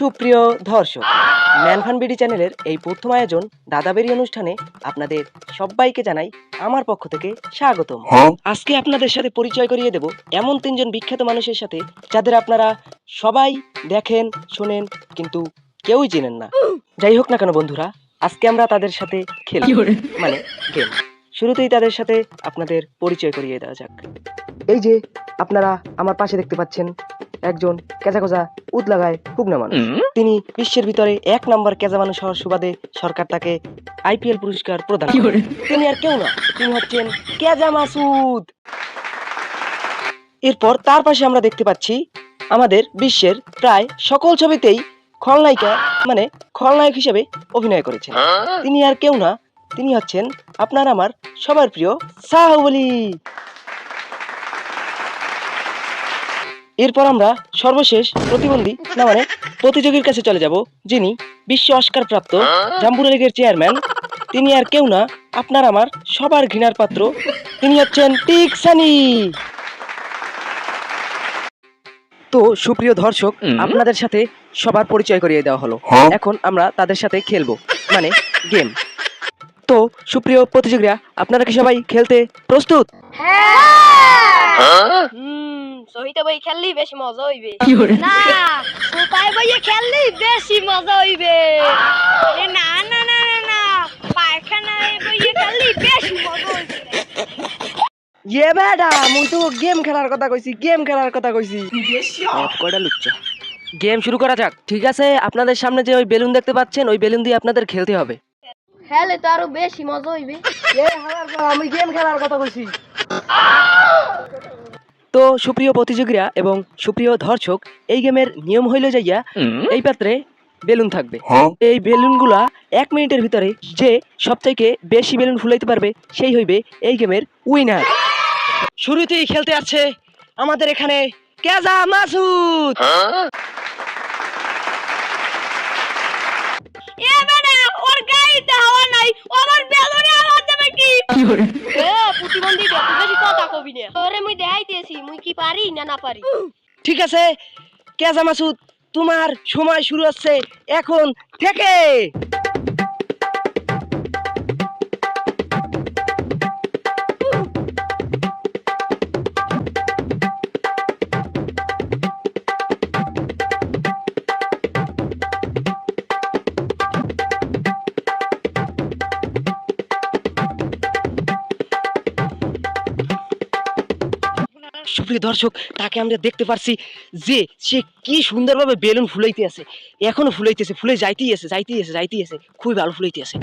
সুপ্রিয় দর্শক, ম্যানফান বিডি চ্যানেলের এই প্রথম আয়োজন দাদাবেরি অনুষ্ঠানে আপনাদের সবাইকে জানাই আমার পক্ষ থেকে স্বাগতম। আজকে আপনাদের সাথে পরিচয় করিয়ে দেব এমন তিনজন বিখ্যাত মানুষের সাথে যাদের আপনারা সবাই দেখেন, শোনেন, কিন্তু কেউই চেনেন না। যাই হোক না কেন বন্ধুরা, আজকে আমরা তাদের সাথে খেলব, মানে গেম। শুরুতেই তাদের সাথে আপনাদের পরিচয় করিয়ে দেওয়া যাক। এই যে আপনারা আমার পাশে দেখতে পাচ্ছেন একজন কেজা উদলাগায় হুগনা মানুষ। তিনি বিশ্বের ভিতরে 1 নম্বর কেজা মানুষ হওয়ার সুবাদে সরকার তাকে IPL পুরস্কার প্রদান করে। তিনি আর কেউ না, তিনি হচ্ছেন কেজা মাসুদ। এরপর তার পাশে আমরা দেখতে পাচ্ছি আমাদের বিশ্বের প্রায় সকল ছবিতেই খলনায়িকা মানে খলনায়ক হিসেবে অভিনয় করেছেন। তিনি আর কেউ না, তিনি হচ্ছেন আপনার আমার সবার প্রিয় সাহুবলি। এরপর আমরা সর্বশেষ প্রতিবন্ধী না মানে প্রতিযোগীর কাছে চলে যাব, যিনি বিশ্ব অস্কার প্রাপ্ত জাম্বুরা লীগের চেয়ারম্যান। তিনি আর কেউ না, আপনার আমার সবার ঘৃণার পাত্র, তিনি হচ্ছেন টিক সানি। তো সুপ্রিয় দর্শক, আপনাদের সাথে সবার পরিচয় করিয়ে দেওয়া হলো। এখন আমরা তাদের সাথে খেলবো, মানে গেম। তো সুপ্রিয় প্রতিযোগীরা, আপনারা কি সবাই খেলতে প্রস্তুত? সহিতা বই খেললি বেশি মজা হইবে না, সোপায় বইয়ে খেললি বেশি মজা হইবে। আরে না না না না না, পায়খানায় বইয়ে খেললি বেশি মজা হইবে। ইয়ে বেটা, মুই তো গেম খেলার কথা কইছি, গেম খেলার কথা কইছি। কয়টা লুচ্চা। গেম শুরু করা যাক। ঠিক আছে, আপনাদের সামনে যে ওই বেলুন দেখতে পাচ্ছেন, ওই বেলুন দিয়ে আপনাদের খেলতে হবে। খেলে তো আরো বেশি মজা হইবে। আমি গেম খেলার কথা কইছি। তো সুপ্রিয় প্রতিযোগীরা এবং সুপ্রিয় দর্শক, এই গেমের নিয়ম হইল যাইয়া এই পাত্রে বেলুন থাকবে। এই বেলুনগুলা 1 মিনিটের ভিতরে যে সবথেকে বেশি বেলুন ফুলাইতে পারবে সেই হইবে এই গেমের উইনার। শুরুতেই খেলতে আছে আমাদের এখানে কেজা মাসুদ। এ বেটা, ওর গাড়িতে হাওয়া নাই, আমার বেলুনে আওয়াজ দেবে কি? এ প্রতিবন্ধী, তুই বেশি কথা কবি না। তোরে মুই দেখাইতেছি মুই কি পারি না না পারি। ঠিক আছে কেজা মাসুদ, তোমার সময় শুরু হচ্ছে এখন থেকে। সুপ্রিয় দর্শক, তাকে আমরা দেখতে পারছি যে সে কি সুন্দরভাবে বেলুন ফুলাইতে আছে, এখনো ফুলাইতেছে, ফুলে যাইতেই আছে, খুবই ভালো ফুলাইতে আছে।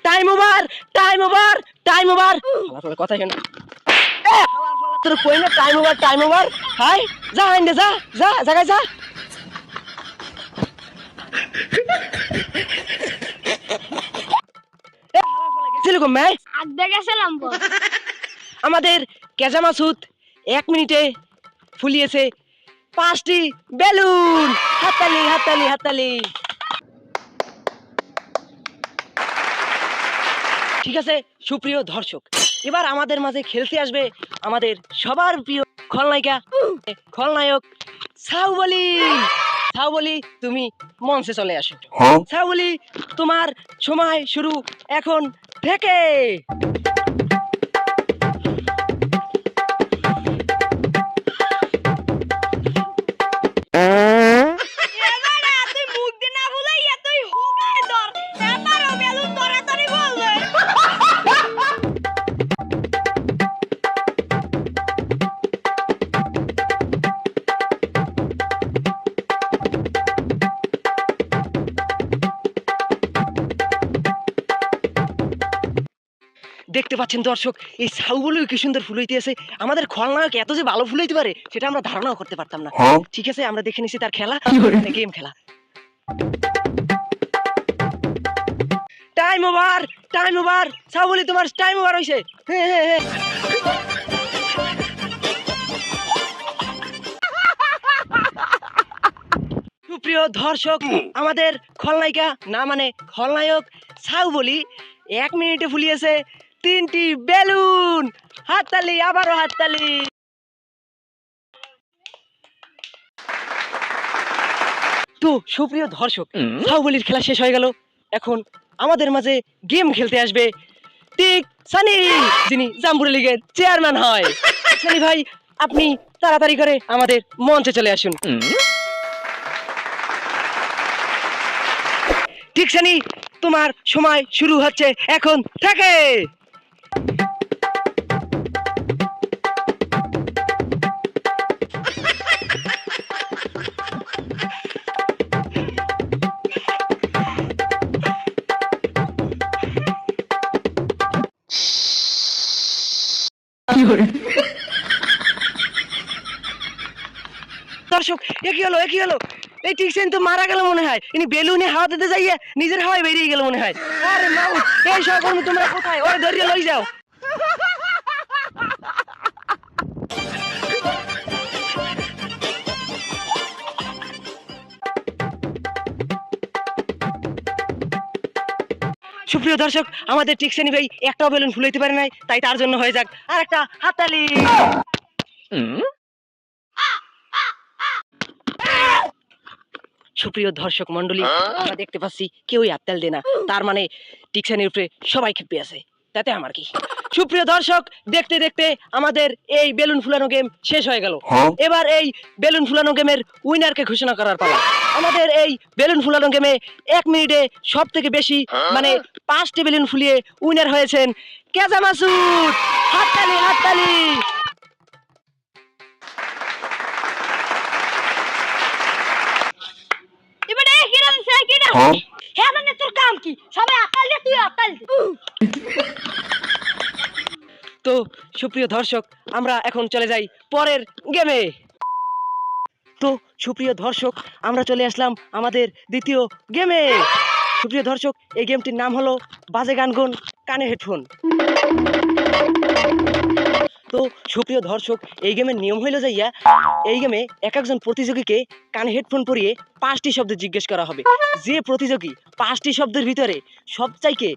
Time over, time over, time over. কথা কেন তোর কই না? Time over, time over. হাই যা, আইন যা, যা জায়গায় যা। আমাদের কেজা মাসুদ 1 মিনিটে ফুলিয়েছে 5টি বেলুন। হাততালি, হাততালি, হাততালি। ঠিক আছে সুপ্রিয় দর্শক, এবার আমাদের মাঝে খেলতে আসবে আমাদের সবার প্রিয় খলনায়িকা, খলনায়ক সাহুবলি। সাহুবলি, তুমি মঞ্চে চলে আসো। সাহুবলি, তোমার সময় শুরু এখন থেকে। দেখতে পাচ্ছেন দর্শক, এই সাহুবলি কি সুন্দর ফুলাইতে আছে। আমাদের খলনায়ক এত যে ভালো ফুলাইতে পারে সেটা আমরা ধারণাও করতে পারতাম না। ঠিক আছে, আমরা দেখে নিছি তার খেলা, গেম খেলা। Time over, time over. Sahubali, তোমার টাইম ওভার হইছে। সুপ্রিয় দর্শক, আমাদের খলনায়িকা না মানে খলনায়ক সাহুবলি 1 মিনিটে ফুলিয়েছে 3টি বেলুন। হাততালি, আবারও হাততালি। তো সুপ্রিয় দর্শক, সাউবলির খেলা শেষ হয়ে গেল। এখন আমাদের মাঝে গেম খেলতে আসবে টিক সানি, যিনি জাম্বুরা লিগের চেয়ারম্যান হয়। সানি ভাই, আপনি তাড়াতাড়ি করে আমাদের মঞ্চে চলে আসুন। ঠিক সানি, তোমার সময় শুরু হচ্ছে এখন থেকে। দর্শক, একই হলো এই টিকসেন তো মারা গেল মনে হয়। ইনি বেলুনে হাওয়া দিতে যাইয়া নিজের হাওয়ায় বেরিয়ে গেল মনে হয়। আরে মাউট, এই সহকর্মী তোমরা কোথায়? ওই ধরিয়ে লই যাও। সুপ্রিয় দর্শক, আমাদের টিকসেনি ভাই একটাও বেলুন ফুলাইতে পারে নাই, তাই তার জন্য হয়ে যাক আর একটা হাততালি। সুপ্রিয় দর্শক মন্ডলী, আমরা দেখতে পাচ্ছি কেউই হাততালি দেয় না, তার মানে টিকসেনির উপরে সবাই খেপে আছে, তাতে আমার কি। সুপ্রিয় দর্শক, দেখতে দেখতে আমাদের এই বেলুন ফুলানো গেম শেষ হয়ে গেল। এবার এই বেলুন ফুলানো গেমের উইনারকে ঘোষণা করার পালা। আমাদের এই বেলুন ফুলানো গেমে 1 মিনিটে সব থেকে বেশি মানে 5টি বেলুন ফুলিয়ে উইনার হয়েছেন কেজা মাসুদ। হাততালি হাততালি। এবারে কিরা দিছে কিরা? হ্যাঁ মানে তোর কাম কি? সবাই আকাল দে, তুই আকাল দে। তো সুপ্রিয় দর্শক, আমরা এখন চলে যাই পরের গেমে। তো সুপ্রিয় দর্শক, আমরা চলে আসলাম আমাদের দ্বিতীয় গেমে। সুপ্রিয় দর্শক, এই গেমটির নাম হলো বাজে গান গুন কানে হেডফোন। তো সুপ্রিয় দর্শক, এই গেমের নিয়ম হইল যাইয়া, এই গেমে এক একজন প্রতিযোগীকে কানে হেডফোন পরিয়ে 5টি শব্দ জিজ্ঞেস করা হবে। যে প্রতিযোগী 5টি শব্দের ভিতরে সবচাইতে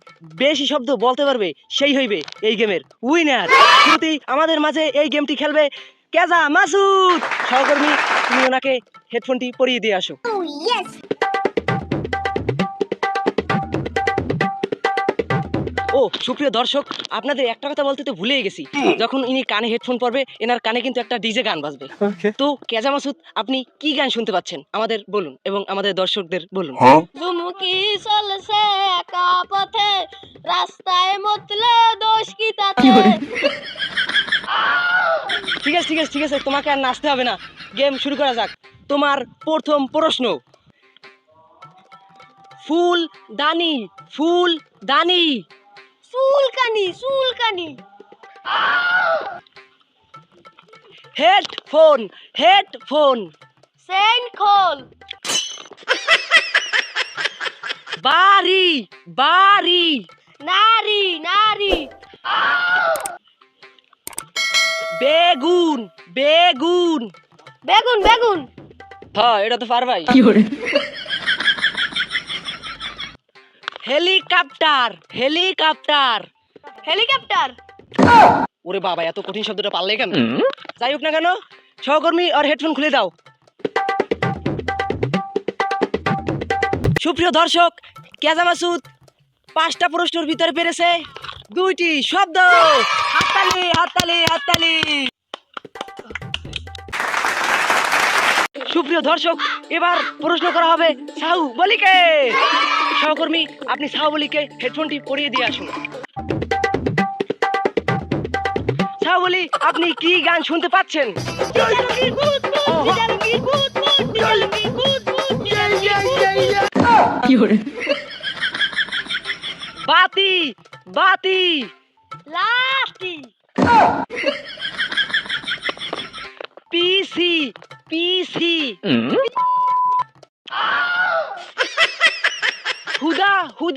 বেশি শব্দ বলতে পারবে সেই হইবে এই গেমের উইনার। শুরুতেই আমাদের মাঝে এই গেমটি খেলবে কেজা মাসুদ। সহকর্মী, তুমি ওনাকে হেডফোনটি পরিয়ে দিয়ে আসো। ও সুপ্রিয় দর্শক, আপনাদের একটা কথা বলতে তো ভুলেই গেছি, যখন ইনি কানে হেডফোন পরবে, এনার কানে কিন্তু একটা ডিজে গান বাজবে। তো কেজা মাসুদ, আপনি কি গান শুনতে পাচ্ছেন আমাদের বলুন এবং আমাদের দর্শকদের বলুন। জুমুকি চলছে একা পথে, রাস্তায় মতলে দোষ কি তাতে? ঠিক আছে, তোমাকে আর নাচতে হবে না, গেম শুরু করা যাক। তোমার প্রথম প্রশ্ন, ফুল দানি ফুল দানি। চুলকানি। হেডফোন। চেইন খোল। বাড়ি। নারী। বেগুন। হ্যাঁ, এটা তো পারবাই। হেলিকপ্টার। ওরে বাবা, এত কঠিন শব্দটা পারলে কেন? যাই হোক না কেন, সহকর্মী আর হেডফোন খুলে দাও। সুপ্রিয় দর্শক, কেজা মাসুদ 5টা প্রশ্নের ভিতরে পেরেছে 2টি শব্দ। হাততালি। সুপ্রিয় দর্শক, এবার প্রশ্ন করা হবে সাউবলিকে। সহকর্মী, আপনি সাউবলিকে হেডফোনটি পরিয়ে দিয়ে আসুন। সাউবলি, আপনি কি গান শুনতে পাচ্ছেন? বাতি। লাঠি। পিসি। হুদাহুদি।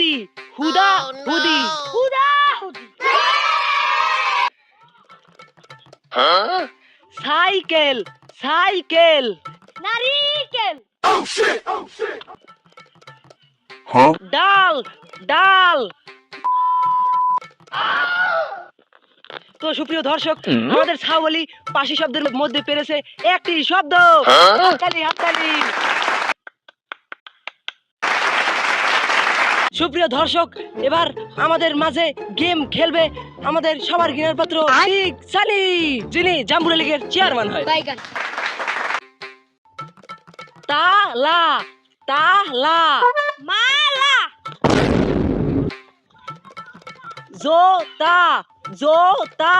সাইকেল। নারিকেল। ডাল। তো সুপ্রিয় দর্শক, আমাদের সাউবলি 5টি শব্দের মধ্যে পেরেছে 1টি শব্দ। হাততালি। সুপ্রিয় দর্শক, এবার আমাদের মাঝে গেম খেলবে আমাদের সবার ঘৃণার পাত্র ঠিক সানি, যিনি জাম্বুরা লীগের চেয়ারম্যান হয়। বাইগান তালা তালা মালা জোতা জোতা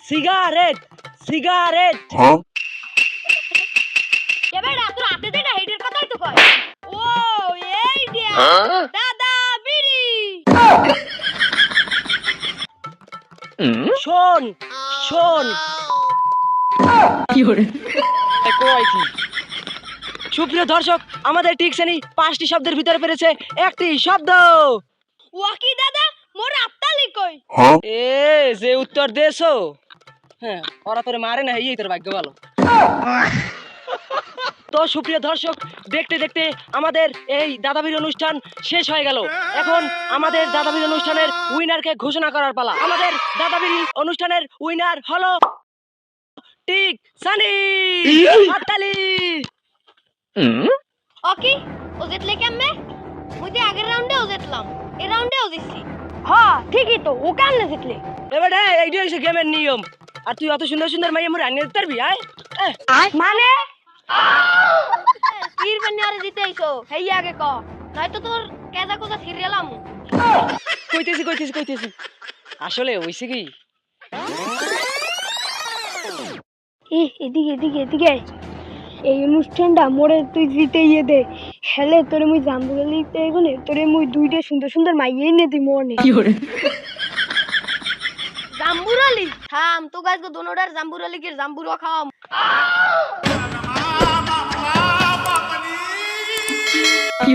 সিগারেট সিগারেট এবার তোর হাতে যেটা হেডের কথাই তো কয়। ও এই দিয়া দাদা বিড়ি শোন শোন সুপ্রিয় দর্শক, আমাদের টিকসানি 5টি শব্দের ভিতরে পেরেছে একটি শব্দ। ওয়াকি দাদা মোর আত্মালি কই। এ যে উত্তর দেছো, হ্যাঁ ওরা তোরে মারে না, এই তোর ভাগ্য ভালো। তো সুপ্রিয় দর্শক, দেখতে দেখতে আমাদের এই দাদাবীর অনুষ্ঠান শেষ হয়ে গেল। এখন আমাদের দাদাবীর অনুষ্ঠানের উইনারকে ঘোষণা করার পালা। আমাদের দাদাবীর অনুষ্ঠানের উইনার হলো টিক সানি। হাততালি। ওকি ও জিতলে কেমনে? মুই তো আগের রাউন্ডেও জিতলাম, এই রাউন্ডেও জিতছি। হ্যাঁ ঠিকই তো, ও কেমনে জিতলে? এবারে এইটা হচ্ছে গেমের নিয়ম। আর তুই অত সুন্দর সুন্দর মাইয়া মোর আনিয়ে দিতে পারবি? মানে তীর বানিয়ে আরে জিতেইছো, হেই আগে ক, নয়তো তোর কেজা কোজা ছিড়েলাম। কইতেছি কইতেছি কইতেছি আসলে হইছে কি, এদিকে এদিকে এদিকে এই অনুষ্ঠানটা মোরে তুই জিতেইয়ে দে, হেলে তোরে মুই জাম্বুরা লিখতে এগোনে, তোরে মুই দুইটা সুন্দর সুন্দর মাইয়ে এনে দি মনে। জাম্বুরালি থাম তো গাছ গো দোনোটার জাম্বুরালিকের জাম্বুরা খাওয়াম। কি